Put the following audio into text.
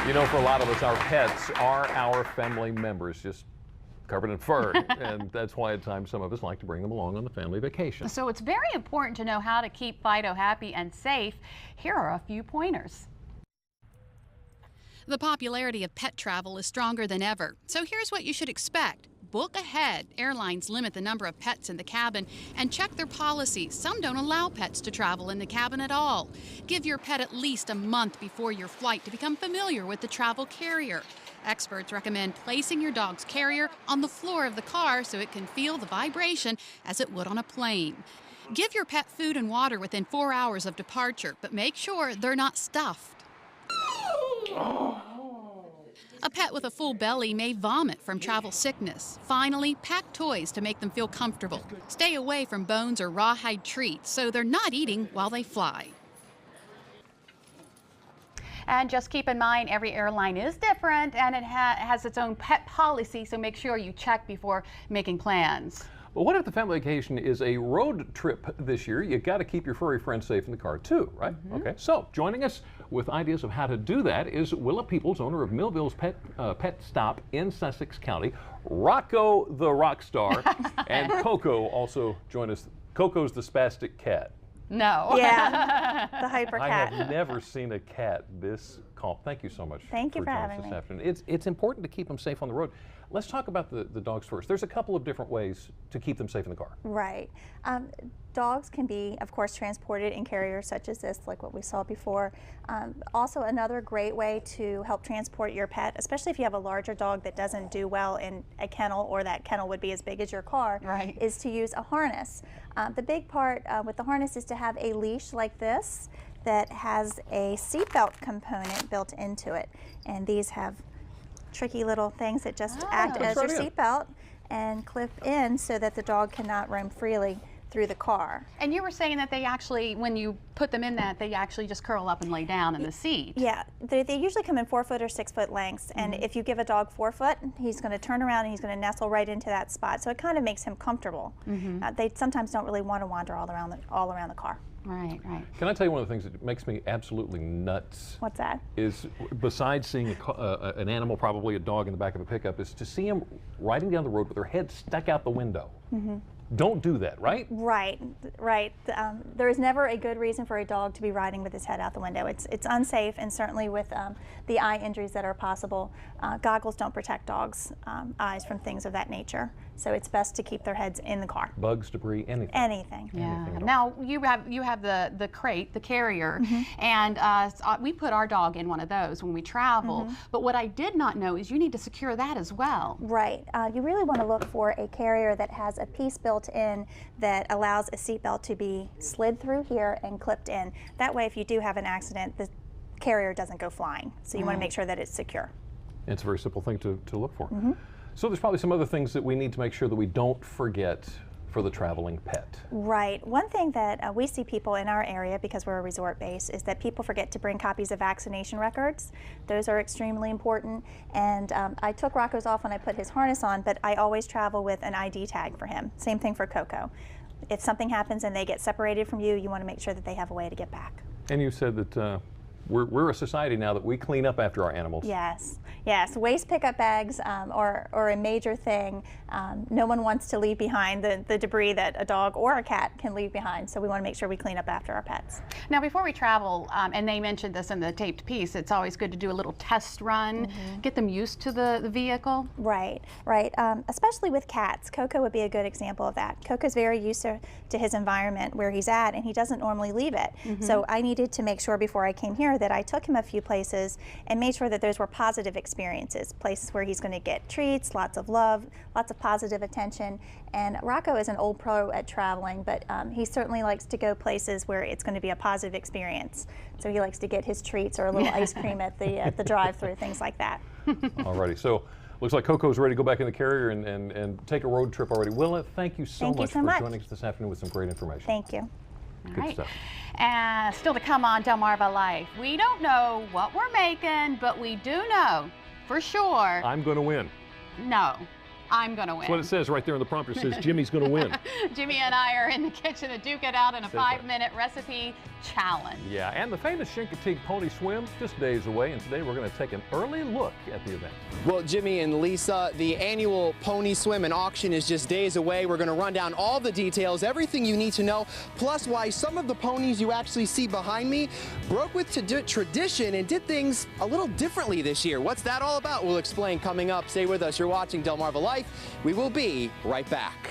You know, for a lot of us, our pets are our family members, just covered in fur. And that's why at times some of us like to bring them along on the family vacation. So it's very important to know how to keep Fido happy and safe. Here are a few pointers. The popularity of pet travel is stronger than ever, so here's what you should expect. Book ahead. Airlines limit the number of pets in the cabin and check their policies. Some don't allow pets to travel in the cabin at all. Give your pet at least a month before your flight to become familiar with the travel carrier. Experts recommend placing your dog's carrier on the floor of the car so it can feel the vibration as it would on a plane. Give your pet food and water within 4 hours of departure, but make sure they're not stuffed. A pet with a full belly may vomit from travel sickness. Finally, pack toys to make them feel comfortable. Stay away from bones or rawhide treats so they're not eating while they fly. And just keep in mind, every airline is different and it has its own pet policy, so make sure you check before making plans. But what if the family vacation is a road trip this year? You got to keep your furry friends safe in the car too, right? Okay, so joining us with ideas of how to do that is Willa Peoples, owner of Millville's Pet Stop in Sussex County, Rocco the rock star, and Coco also join us. Coco's the spastic cat. No. Yeah, the hyper cat. I have never seen a cat this calm. Thank you so much. Thank you for joining having us this me. afternoon. It's important to keep them safe on the road. Let's talk about the dogs first. There's a couple of different ways to keep them safe in the car. Right. Dogs can be, of course, transported in carriers such as this, like what we saw before. Also, another great way to help transport your pet, especially if you have a larger dog that doesn't do well in a kennel, or that kennel would be as big as your car, right, is to use a harness. The big part with the harness is to have a leash like this that has a seatbelt component built into it. And these have tricky little things that just act as your seatbelt and clip in so that the dog cannot roam freely through the car. And you were saying that they actually, when you put them in that, they actually just curl up and lay down in the seat. Yeah, they usually come in 4-foot or 6-foot lengths, and if you give a dog 4 foot, he's going to turn around and he's going to nestle right into that spot. So it kind of makes him comfortable. They sometimes don't really want to wander all around the car. Right, right. Can I tell you one of the things that makes me absolutely nuts? What's that? Is, besides seeing an animal, probably a dog in the back of a pickup, is to see them riding down the road with their head stuck out the window. Don't do that, right? Right, right. There is never a good reason for a dog to be riding with his head out the window. It's unsafe, and certainly with the eye injuries that are possible, goggles don't protect dogs' eyes from things of that nature. So it's best to keep their heads in the car. Bugs, debris, anything. Anything. Yeah. Anything Now you have the crate, the carrier, and we put our dog in one of those when we travel. But what I did not know is you need to secure that as well. Right. You really want to look for a carrier that has a piece built in that allows a seatbelt to be slid through here and clipped in. That way, if you do have an accident, the carrier doesn't go flying. So you want to make sure that it's secure. It's a very simple thing to look for. So there's probably some other things that we need to make sure that we don't forget for the traveling pet. Right. One thing that we see people in our area, because we're a resort base, is that people forget to bring copies of vaccination records. Those are extremely important. And I took Rocco's off when I put his harness on, but I always travel with an ID tag for him. Same thing for Coco. If something happens and they get separated from you, you want to make sure that they have a way to get back. And you said that we're a society now that we clean up after our animals. Yes, yes. Waste pickup bags are a major thing. No one wants to leave behind the debris that a dog or a cat can leave behind, so we want to make sure we clean up after our pets. Now, before we travel, and they mentioned this in the taped piece, it's always good to do a little test run, get them used to the vehicle. Right, right. Especially with cats. Coco would be a good example of that. Coco's very used to his environment where he's at, and he doesn't normally leave it. So I needed to make sure before I came here that I took him a few places and made sure that those were positive experiences, places where he's going to get treats, lots of love, lots of positive attention. And Rocco is an old pro at traveling, but he certainly likes to go places where it's going to be a positive experience. So he likes to get his treats or a little ice cream at the drive-thru, things like that. Alrighty, so looks like Coco's ready to go back in the carrier and take a road trip already. Willa, thank you so much for joining us this afternoon with some great information. Thank you. Good stuff. And still to come on Delmarva Life. We don't know what we're making, but we do know for sure. I'm going to win. No. I'm going to win. That's what it says right there in the prompter. It says Jimmy's going to win. Jimmy and I are in the kitchen to duke it out in a 5-minute recipe challenge. Yeah, and the famous Chincoteague Pony Swim just days away, and today we're going to take an early look at the event. Well, Jimmy and Lisa, the annual Pony Swim and auction is just days away. We're going to run down all the details, everything you need to know, plus why some of the ponies you actually see behind me broke with tradition and did things a little differently this year. What's that all about? We'll explain coming up. Stay with us. You're watching Delmarva Life. We will be right back.